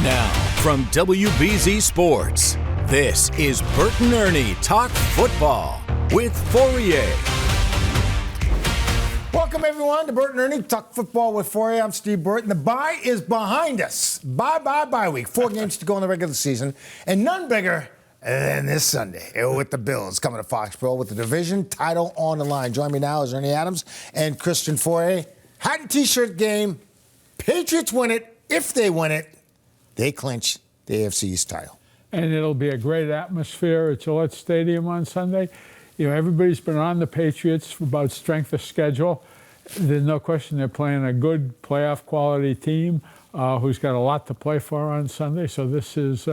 Now, from WBZ Sports, this is Burton Ernie Talk Football with Fauria. Welcome, everyone, to Burton Ernie Talk Football with Fauria. I'm Steve Burton. The bye is behind us. Bye week. 4 games to go in the regular season, and none bigger than this Sunday with the Bills coming to Foxborough with the division title on the line. Join me now is Ernie Adams and Christian Fauria. Hat and T-shirt game. Patriots win it. If they win it, they clinch the AFC East title. And it'll be a great atmosphere at Gillette Stadium on Sunday. You know, everybody's been on the Patriots about strength of schedule. There's no question they're playing a good playoff quality team who's got a lot to play for on Sunday. So this is,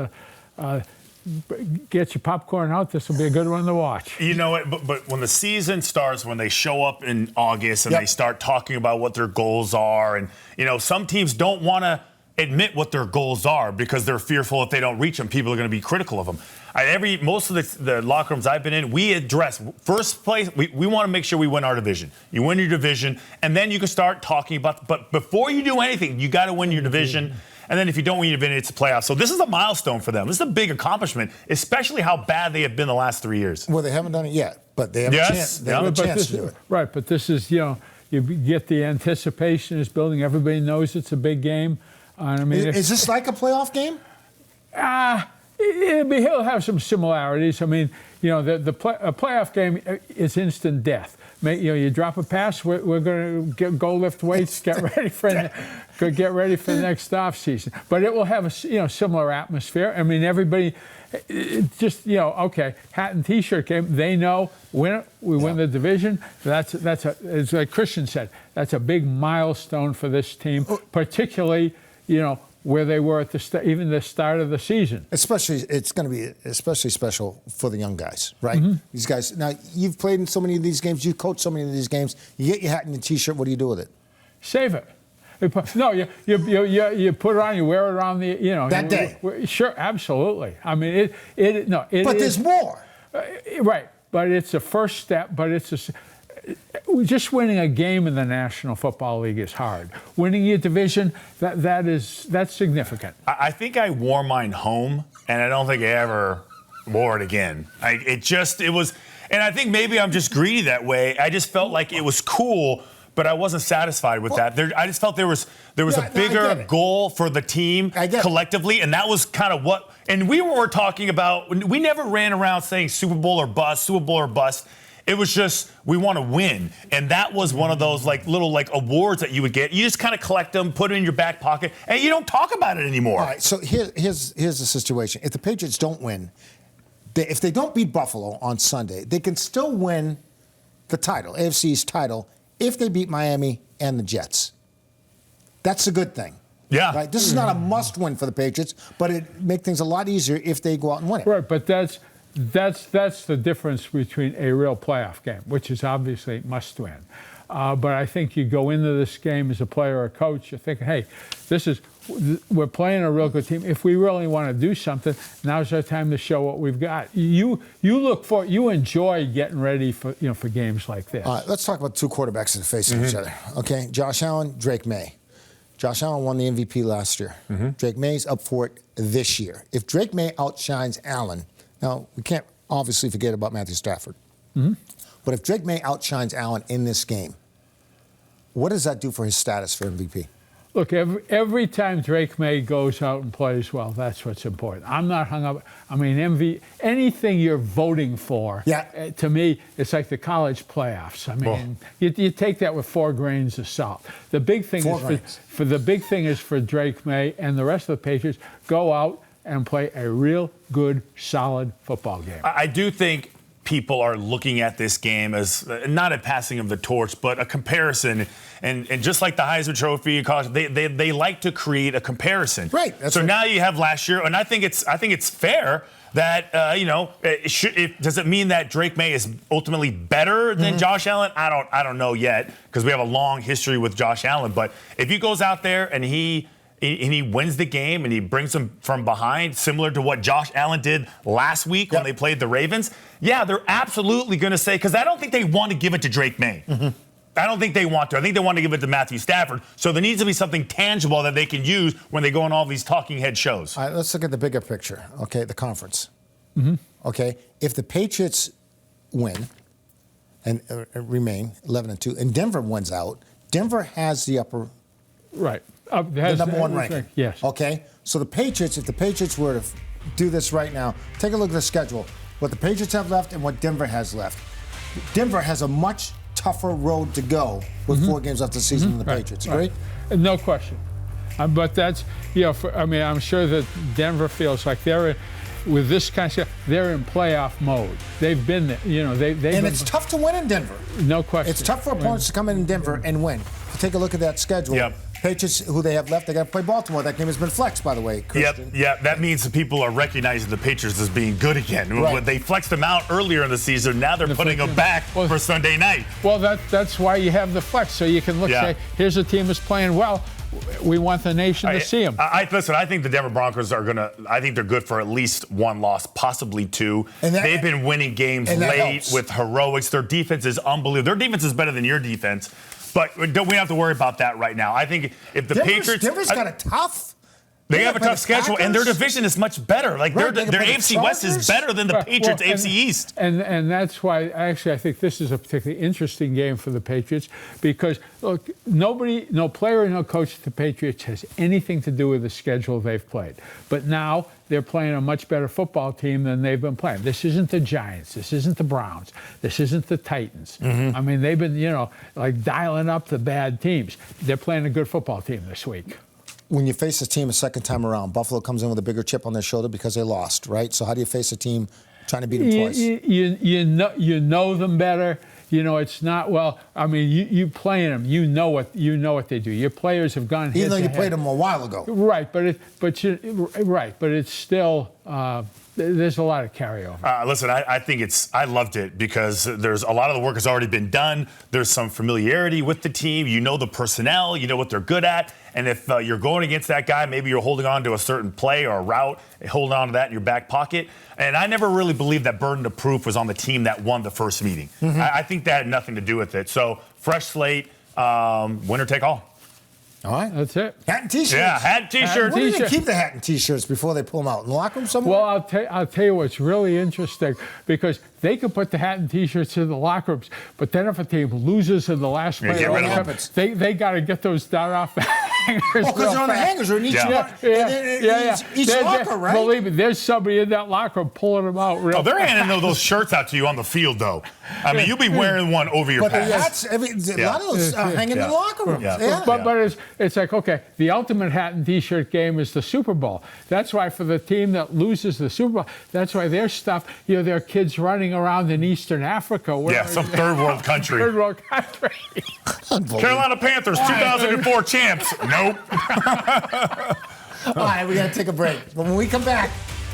get your popcorn out. This will be a good one to watch. You know what, but when the season starts, when they show up in August and they start talking about what their goals are, and, you know, some teams don't want to admit what their goals are because they're fearful if they don't reach them, people are going to be critical of them. Most of the locker rooms I've been in, we address first place. We want to make sure we win our division. You win your division, and then you can start talking about. But before you do anything, you got to win your division. And then if you don't win your division, it's a playoff. So this is a milestone for them. This is a big accomplishment, especially how bad they have been the last 3 years. Well, they haven't done it yet, but they have a chance. They have a chance to do it. Right, but this is, you know, you get the anticipation is building. Everybody knows it's a big game. I mean, is this like a playoff game? He'll have some similarities. I mean, you know, a playoff game is instant death. You know, you drop a pass, we're going to go lift weights, get ready for the next off season. But it will have a similar atmosphere. I mean, everybody just okay, hat and T-shirt game. They know we win the division. That's as like Christian said, that's a big milestone for this team, particularly where they were at even the start of the season. Especially, it's going to be especially special for the young guys, right? Mm-hmm. These guys. Now, you've played in so many of these games. You coach so many of these games. You get your hat and your T-shirt. What do you do with it? Save it. No, you put it on. You wear it around the that day. Sure, absolutely. I mean, but there's more. Right, but it's a first step. But it's just winning a game in the National Football League is hard. Winning your division, that's significant. I think I wore mine home, and I don't think I ever wore it again. It was, and I think maybe I'm just greedy that way. I just felt like it was cool, but I wasn't satisfied with that. I just felt there was a bigger goal for the team collectively, and that was kind of what. And we were talking about. We never ran around saying Super Bowl or bust, Super Bowl or bust. It was just, we want to win. And that was one of those little awards that you would get. You just kind of collect them, put it in your back pocket, and you don't talk about it anymore. All right, so here's the situation. If the Patriots don't win, if they don't beat Buffalo on Sunday, they can still win the title, AFC East title, if they beat Miami and the Jets. That's a good thing. Yeah. Right? This is not a must-win for the Patriots, but it makes things a lot easier if they go out and win it. Right, but that's the difference between a real playoff game, which is obviously must-win. But I think you go into this game as a player or a coach, you think, hey, we're playing a real good team. If we really want to do something, now's our time to show what we've got. You enjoy getting ready for games like this. All right, let's talk about two quarterbacks that are facing each other. Okay, Josh Allen, Drake May. Josh Allen won the MVP last year. Mm-hmm. Drake May's up for it this year. If Drake May outshines Allen, now we can't obviously forget about Matthew Stafford. Mm-hmm. But if Drake May outshines Allen in this game, what does that do for his status for MVP? Look, every time Drake May goes out and plays well, that's what's important. I'm not hung up. I mean, anything you're voting for, to me, it's like the college playoffs. I mean, you take that with 4 grains of salt. The big thing is for Drake May and the rest of the Patriots, go out and play a real good, solid football game. I do think people are looking at this game as not a passing of the torch, but a comparison. And just like the Heisman Trophy in college, they like to create a comparison. Right. So now you have last year, and I think it's fair that does it mean that Drake May is ultimately better than Josh Allen? I don't know yet because we have a long history with Josh Allen. But if he goes out there and he wins the game and he brings them from behind, similar to what Josh Allen did last week when they played the Ravens, they're absolutely going to say, because I don't think they want to give it to Drake May. Mm-hmm. I don't think they want to. I think they want to give it to Matthew Stafford. So there needs to be something tangible that they can use when they go on all these talking head shows. All right, let's look at the bigger picture, okay, the conference. Mm-hmm. Okay, if the Patriots win and remain 11-2, and Denver wins out, Denver has the upper... Right. The number one ranking. Yes. Okay, so the Patriots, if the Patriots were to do this right now, take a look at the schedule. What the Patriots have left and what Denver has left. Denver has a much tougher road to go with 4 games left the season than the Patriots. Agree? No question. But that's, I'm sure that Denver feels like they're with this kind of stuff, they're in playoff mode. They've been there, and it's tough to win in Denver. No question. It's tough for opponents to come in Denver and win. Take a look at that schedule. Yep. Patriots, who they have left, they got to play Baltimore. That game has been flexed, by the way, Christian. Yep. That means that people are recognizing the Patriots as being good again. Right. When they flexed them out earlier in the season, now they're putting them back for Sunday night. Well, that's why you have the flex, so you can look and say, here's a team that's playing well. We want the nation to see them. Listen, I think the Denver Broncos I think they're good for at least 1 loss, possibly 2. They've been winning games late with heroics. Their defense is unbelievable. Their defense is better than your defense. But we don't have to worry about that right now. I think if the Patriots... Denver's got a tough... They have a tough schedule, and their division is much better. Like their AFC West is better than the Patriots' AFC East. And that's why, actually, I think this is a particularly interesting game for the Patriots because, look, no player, no coach at the Patriots has anything to do with the schedule they've played. But now they're playing a much better football team than they've been playing. This isn't the Giants. This isn't the Browns. This isn't the Titans. Mm-hmm. I mean, they've been, like dialing up the bad teams. They're playing a good football team this week. When you face a team a second time around, Buffalo comes in with a bigger chip on their shoulder because they lost, right? So how do you face a team trying to beat them twice? You know them better. It's not, you playing them. You know what they do. Your players have gone. Even though you played them a while ago. Right, but it's still. There's a lot of carryover. Listen, I think I loved it because there's a lot of the work has already been done. There's some familiarity with the team. You know the personnel. You know what they're good at. And if you're going against that guy, maybe you're holding on to a certain play or a route, holding on to that in your back pocket. And I never really believed that burden of proof was on the team that won the first meeting. Mm-hmm. I think that had nothing to do with it. So fresh slate, winner take all. All right. That's it. Hat and T-shirts. Yeah, hat and T-shirts. Where do they keep the hat and T-shirts before they pull them out? In the locker room somewhere? Well, I'll tell you what's really interesting because they can put the hat and T-shirts in the locker rooms, but then if a team loses in the last play, they got to get those down off the hangers. Oh, because they're on the hangers or in each each locker, right? Believe me, there's somebody in that locker room pulling them out. They're handing those shirts out to you on the field, though. I mean, you'll be wearing one over your pants. But the hats, a lot of those hanging in the locker rooms. Yeah. But it's like, okay, the ultimate hat and T-shirt game is the Super Bowl. That's why for the team that loses the Super Bowl, that's why their stuff, there are kids running around in Eastern Africa. Some third world country. Third world country. Carolina Panthers, 2004 champs. Nope. All right, we got to take a break. But when we come back,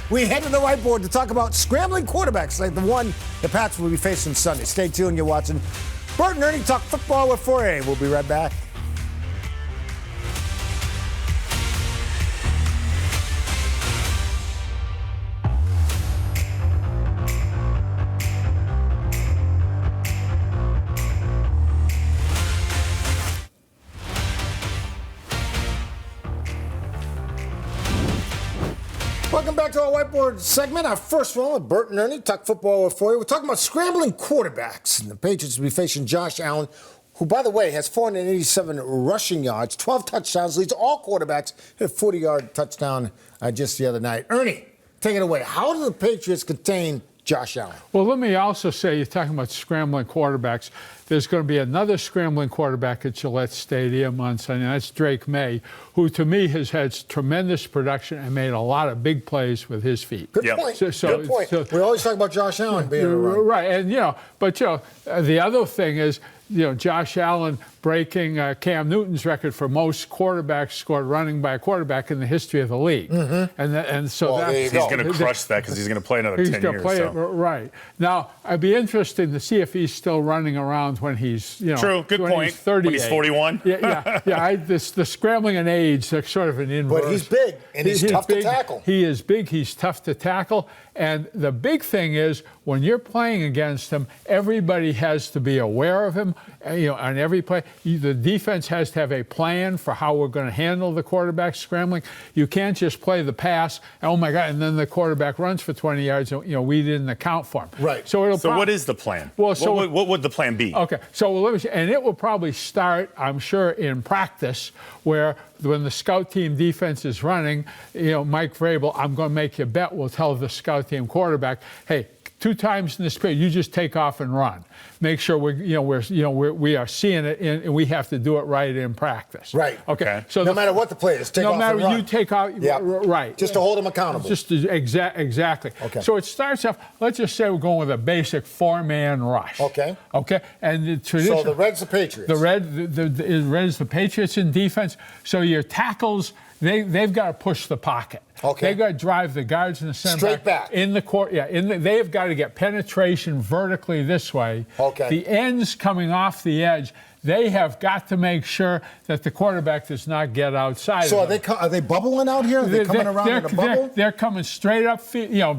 we head to the whiteboard to talk about scrambling quarterbacks like the one the Pats will be facing Sunday. Stay tuned. You're watching Burton Ernie Talk Football with Fauria. We'll be right back. Welcome back to our whiteboard segment. Our first one with Burton Ernie, Talk Football with Fauria. We're talking about scrambling quarterbacks. And the Patriots will be facing Josh Allen, who, by the way, has 487 rushing yards, 12 touchdowns, leads all quarterbacks, hit a 40-yard touchdown just the other night. Ernie, take it away. How do the Patriots contain Josh Allen? Well, let me also say, you're talking about scrambling quarterbacks. There's going to be another scrambling quarterback at Gillette Stadium on Sunday. That's Drake May, who to me has had tremendous production and made a lot of big plays with his feet. Good point. Good point. We always talk about Josh Allen being a run. Right, and but the other thing is, Josh Allen breaking Cam Newton's record for most quarterbacks scored running by a quarterback in the history of the league. And so there you He's going to crush that because he's going to play another 10 years. Play it, right. Now, I'd be interested to see if he's still running around when he's, True, good point. He's 38. When he's 41. The scrambling and age, that's sort of an inverse. But he's big, and he's tough to tackle. He is big, he's tough to tackle. And the big thing is, when you're playing against him, everybody has to be aware of him. On every play, the defense has to have a plan for how we're going to handle the quarterback scrambling. You can't just play the pass, oh my God, and then the quarterback runs for 20 yards. We didn't account for him. Right. So what is the plan? Well, what would the plan be? Okay. So let me see, and it will probably start, I'm sure, in practice, where when the scout team defense is running, Mike Vrabel, I'm going to make you a bet, will tell the scout team quarterback, hey, 2 times in this period, you just take off and run. Make sure we are seeing it, and we have to do it right in practice. Right. Okay. So no matter what the play is, take off and run. No matter you take off, right. Just to hold them accountable. Exactly. Okay. So it starts off. Let's just say we're going with a basic 4-man rush. Okay. Okay. And the tradition. So the Red's the Patriots. The Red's the Patriots in defense. So your tackles, they've got to push the pocket. Okay. They've got to drive the guards in the center straight back in the court. Yeah, they've got to get penetration vertically this way. Okay. The ends coming off the edge, they have got to make sure that the quarterback does not get outside. So of them. are they bubbling out here? Are they coming around in a bubble? They're coming straight up,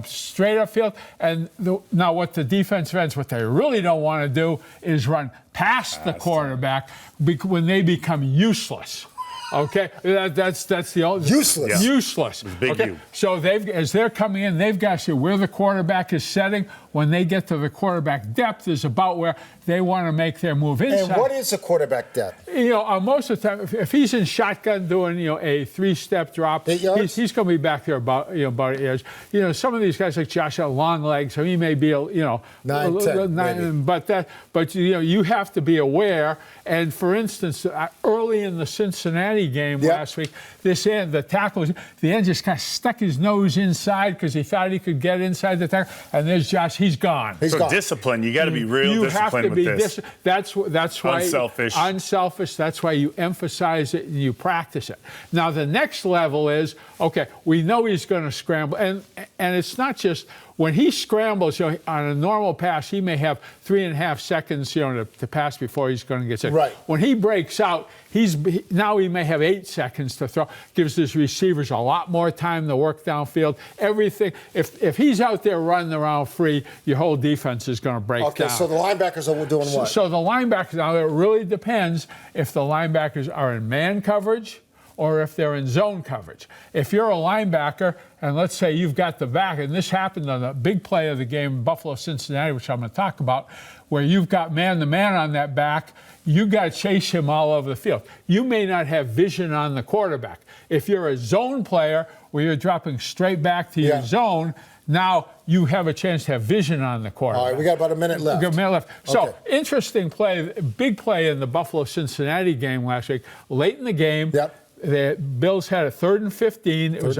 straight up field. And now, what the defensive ends, what they really don't want to do is run past the quarterback when they become useless. Okay, that's the old useless. Yeah. Useless. Big okay, U. so as they're coming in, they've got to see where the quarterback is setting. When they get to the quarterback depth, is about where they want to make their move inside. And what is the quarterback depth? Most of the time, if he's in shotgun doing a 3-step drop, 8 yards? he's going to be back there about 8 yards. Some of these guys like Josh have long legs, so he may be 9, 10, but you have to be aware. And for instance, early in the Cincinnati game last week, the tackle, the end just kind of stuck his nose inside because he thought he could get inside the tackle, and there's Josh. He's gone. He's gone. Discipline. You got to be real disciplined with this. That's why unselfish. That's why you emphasize it and you practice it. Now the next level is we know he's going to scramble, and it's not just when he scrambles. On a normal pass, he may have 3.5 seconds to pass before he's going to get set. Right. When he breaks out, now he may have 8 seconds to throw. Gives his receivers a lot more time to work downfield. Everything. If he's out there running around free, your whole defense is going to break down. Okay, so the linebackers are doing what? So the linebackers, now it really depends if the linebackers are in man coverage or if they're in zone coverage. If you're a linebacker, and let's say you've got the back, and this happened on the big play of the game, Buffalo-Cincinnati, which I'm going to talk about, where you've got man-to-man on that back, you've got to chase him all over the field. You may not have vision on the quarterback. If you're a zone player where you're dropping straight back to your zone, now you have a chance to have vision on the quarterback. All right, we got about a minute left. So, interesting play, big play in the Buffalo-Cincinnati game last week. Late in the game, the Bills had a 3rd and 15. It was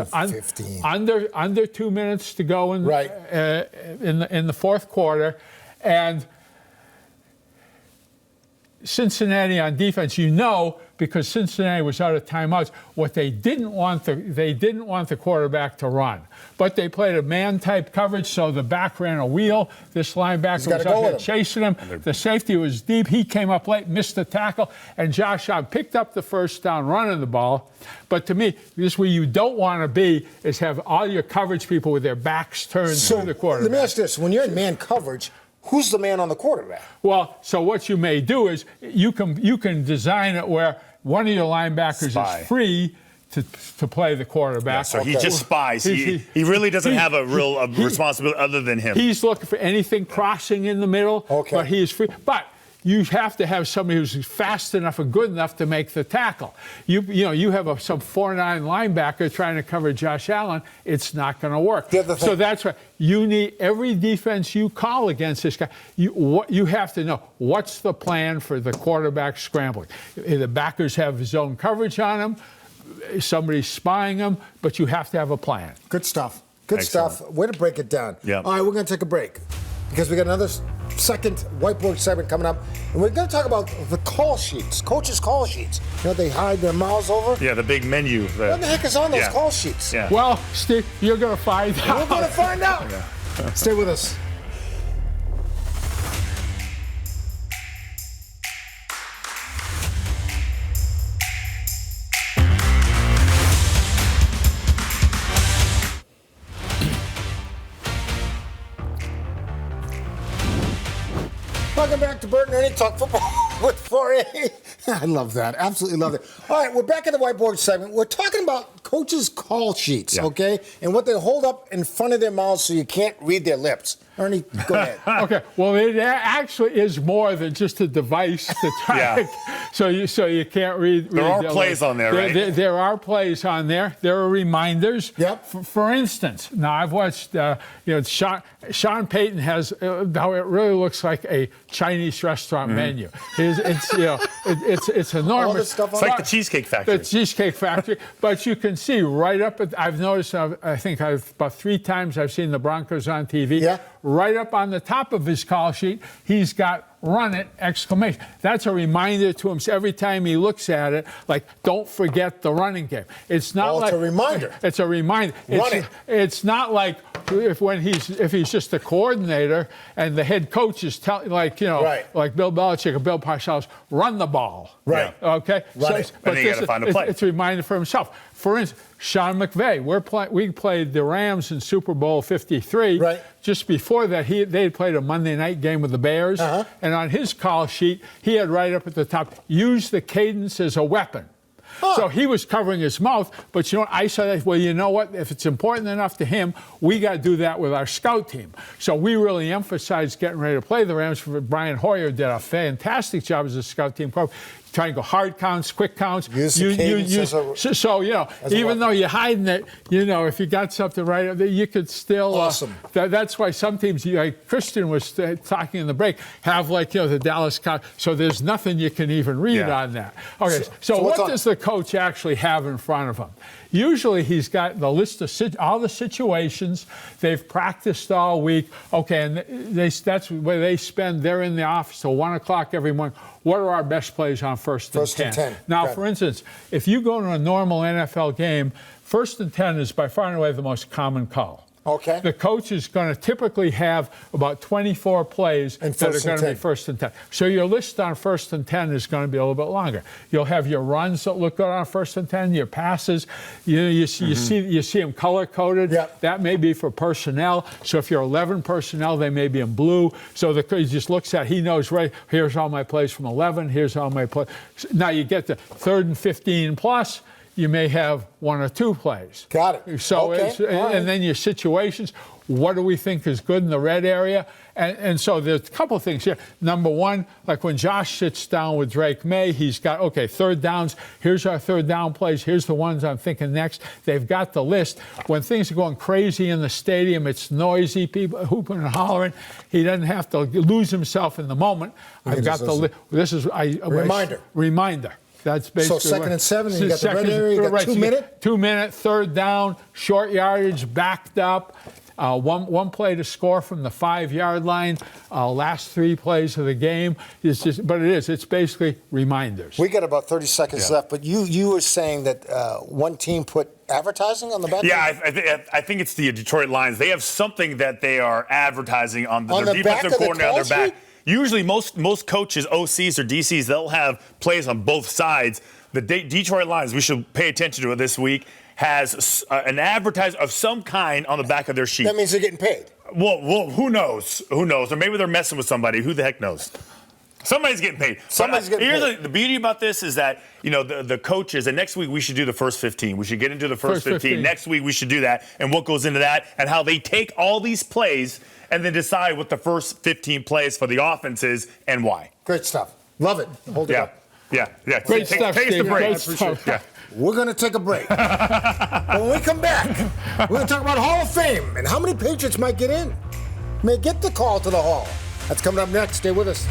under 2 minutes to go in the fourth quarter, and Cincinnati on defense, because Cincinnati was out of timeouts, what they didn't want the quarterback to run. But they played a man-type coverage, so the back ran a wheel. This linebacker was out there chasing him. The safety was deep. He came up late, missed the tackle, and Josh Allen picked up the first down running the ball. But to me, this where you don't want to be is have all your coverage people with their backs turned to the quarterback. Let me ask this. When you're in man coverage, who's the man on the quarterback? Well, so what you may do is you can design it where one of your linebackers is free to play the quarterback. Yeah, so he just spies. He really doesn't have a real responsibility other than him. He's looking for anything crossing in the middle, but he is free. But you have to have somebody who's fast enough and good enough to make the tackle. You have some 4'9" linebacker trying to cover Josh Allen, it's not going to work. So that's why you need every defense you call against this guy. You have to know what's the plan for the quarterback scrambling. The backers have zone coverage on them. Somebody's spying them, but you have to have a plan. Good stuff. Good stuff. Way to break it down. Yeah. All right, we're going to take a break because we got another second whiteboard segment coming up, and we're going to talk about the call sheets, coaches' call sheets. You know, they hide their mouths over. Yeah, the big menu. What the heck is on those call sheets? Yeah. Well, Steve, you're going to find out. We're going to find out. Stay with us. Welcome back to Burton Ernie Talk Football with Fauria. I love that. Absolutely love it. All right, we're back in the whiteboard segment. We're talking about coaches' call sheets, okay? And what they hold up in front of their mouths so you can't read their lips. Ernie, go ahead. Okay. Well, it actually is more than just a device to try. So you can't read. There are plays on there, right? There are plays on there. There are reminders. Yep. For instance, now I've watched. Sean Payton has how it really looks like a Chinese restaurant menu. It's enormous. All this stuff on It's like the Cheesecake Factory. The Cheesecake Factory. But you can see right up at, I've noticed, I think about 3 times I've seen the Broncos on TV. Yeah. Right up on the top of his call sheet, he's got "Run it!" exclamation. That's a reminder to him every time he looks at it, like, don't forget the running game. It's not like it's a reminder. It's a reminder. It's not like if he's just a coordinator and the head coach is telling, like Bill Belichick or Bill Parcells, run the ball. Right. Okay. Run it. But and then you got to find a play. It's a reminder for himself. For instance, Sean McVay. We played the Rams in Super Bowl 53. Right. Just before that, they had played a Monday night game with the Bears, and on his call sheet, he had right up at the top, use the cadence as a weapon. So he was covering his mouth, but you know what? I said, well, you know what? If it's important enough to him, we got to do that with our scout team. So we really emphasized getting ready to play the Rams. Brian Hoyer did a fantastic job as a scout team coach. Trying to go hard counts, quick counts. So even though you're hiding it, if you got something right, you could still. Awesome. That's why some teams, like Christian was talking in the break, have the Dallas Cow. So there's nothing you can even read on that. Okay. So what does the coach actually have in front of him? Usually he's got the list of all the situations they've practiced all week. Okay, and that's where they spend. They're in the office till 1 o'clock every morning. What are our best plays on first and 10? Now, for instance, if you go to a normal NFL game, 1st and 10 is by far and away the most common call. Okay. The coach is going to typically have about 24 plays that are going to be 1st and 10. So your list on 1st and 10 is going to be a little bit longer. You'll have your runs that look good on 1st and 10, your passes. You see them color-coded. Yep. That may be for personnel. So if you're 11 personnel, they may be in blue. So the coach just looks at, he knows, right, here's all my plays from 11, here's all my plays. Now you get to 3rd and 15 plus. You may have 1 or 2 plays. Got it. So and then your situations. What do we think is good in the red area? And so there's a couple of things here. Number one, like when Josh sits down with Drake May, he's got, 3rd downs. Here's our 3rd down plays. Here's the ones I'm thinking next. They've got the list. When things are going crazy in the stadium, it's noisy, people hooping and hollering. He doesn't have to lose himself in the moment. I've got the list. This is reminder. That's basically. So 2nd and 7, and you got the red area, you got 2 minute? 2 minute, 3rd down, short yardage, backed up. One play to score from the 5-yard line. Last 3 plays of the game. It's basically reminders. We got about 30 seconds left, but you were saying that one team put advertising on the back? Yeah, I think it's the Detroit Lions. They have something that they are advertising on their defensive coordinator on their back. Usually most coaches, OCs or DCs, they'll have plays on both sides. The Detroit Lions, we should pay attention to it this week, has an advertisement of some kind on the back of their sheet. That means they're getting paid. Well, who knows? Who knows? Or maybe they're messing with somebody. Who the heck knows? Somebody's getting paid. Here's the beauty about this is that, the coaches, and next week we should do the first 15. We should get into the first 15. Next week we should do that, and what goes into that, and how they take all these plays and then decide what the first 15 plays for the offense is and why. Great stuff. Love it. Hold it up. Yeah. Great stuff, Take us to break. Great stuff. Yeah. We're going to take a break. But when we come back, we're going to talk about Hall of Fame and how many Patriots might get in. May get the call to the Hall. That's coming up next. Stay with us.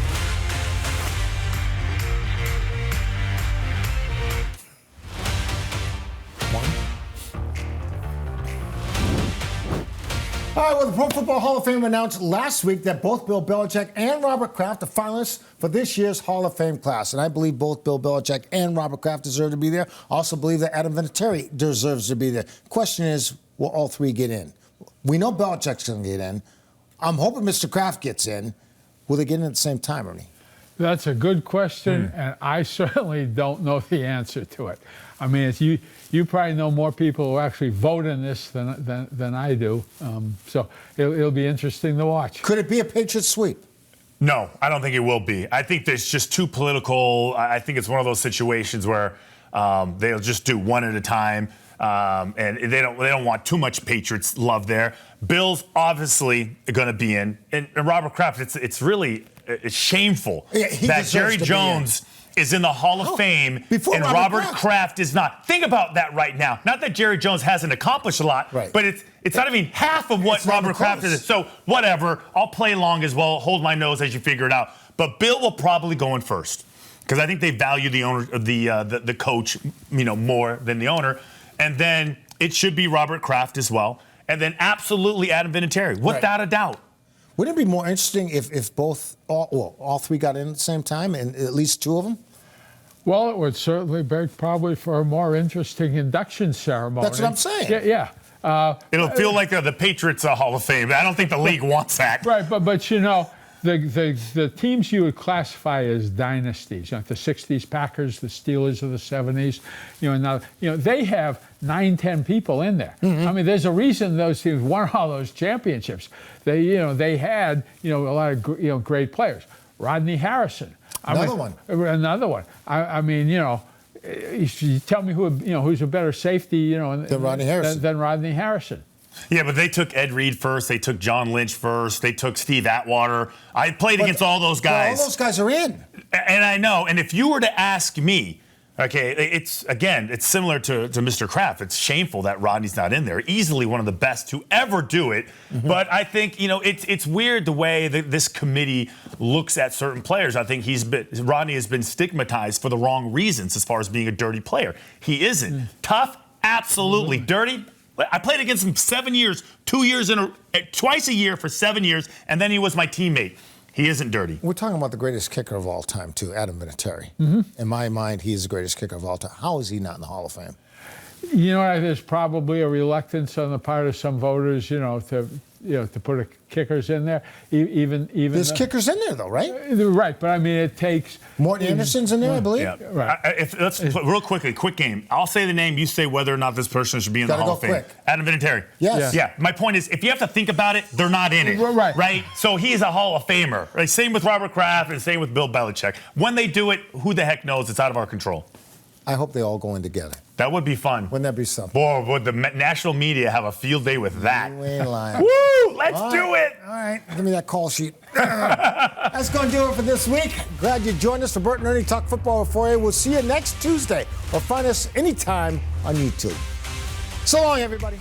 All right, well, the Pro Football Hall of Fame announced last week that both Bill Belichick and Robert Kraft are finalists for this year's Hall of Fame class. And I believe both Bill Belichick and Robert Kraft deserve to be there. I also believe that Adam Vinatieri deserves to be there. Question is, will all three get in? We know Belichick's going to get in. I'm hoping Mr. Kraft gets in. Will they get in at the same time, Ernie? That's a good question, and I certainly don't know the answer to it. I mean, you probably know more people who actually vote in this than I do. So it'll be interesting to watch. Could it be a Patriots sweep? No, I don't think it will be. I think there's just too political. I think it's one of those situations where they'll just do one at a time, and they don't want too much Patriots love there. Bills obviously are going to be in, and Robert Kraft. It's really shameful that Jerry Jones is in the Hall of Fame and Robert Kraft is not. Think about that right now. Not that Jerry Jones hasn't accomplished a lot, but it's not even half of what Robert Kraft is. So whatever, I'll play along as well, hold my nose as you figure it out. But Bill will probably go in first because I think they value the owner, the coach, more than the owner. And then it should be Robert Kraft as well. And then absolutely Adam Vinatieri, without a doubt. Wouldn't it be more interesting if all three got in at the same time and at least two of them? Well, it would certainly beg probably for a more interesting induction ceremony. That's what I'm saying. Yeah. It'll feel like the Patriots Hall of Fame. I don't think the league wants that. Right, but the teams you would classify as dynasties, like the '60s Packers, the Steelers of the '70s, they have 9-10 people in there. Mm-hmm. I mean, there's a reason those teams won all those championships. They had a lot of great players. Rodney Harrison. Another one. I mean, you tell me who's a better safety, than Rodney Harrison. Than Rodney Harrison. Yeah, but they took Ed Reed first. They took John Lynch first. They took Steve Atwater. I played against all those guys. All those guys are in. And I know. And if you were to ask me, okay, it's similar to Mr. Kraft. It's shameful that Rodney's not in there. Easily one of the best to ever do it. Mm-hmm. But I think, it's weird the way that this committee looks at certain players. I think Rodney has been stigmatized for the wrong reasons as far as being a dirty player. He isn't. Mm. Tough, absolutely. Dirty. I played against him 7 years, 2 years twice a year for 7 years, and then he was my teammate. He isn't dirty. We're talking about the greatest kicker of all time, too, Adam Vinatieri. Mm-hmm. In my mind, he is the greatest kicker of all time. How is he not in the Hall of Fame? There's probably a reluctance on the part of some voters, to put kickers in there. Even there's kickers in there, though, right? Right, but I mean, it takes. Morton Anderson's in there, I believe. Yeah. Right. Let's real quickly, quick game. I'll say the name. You say whether or not this person should be in the Hall of Fame. Quick. Adam Vinatieri. Yes. Yeah. My point is, if you have to think about it, they're not in it. Right. Right. So he's a Hall of Famer. Right. Same with Robert Kraft and same with Bill Belichick. When they do it, who the heck knows? It's out of our control. I hope they all go in together. That would be fun. Wouldn't that be something? Boy, would the national media have a field day with that. You ain't lying. Woo! Let's do it. All right. Give me that call sheet. That's going to do it for this week. Glad you joined us for Burton Ernie Talk Football with Fauria. We'll see you next Tuesday or find us anytime on YouTube. So long, everybody.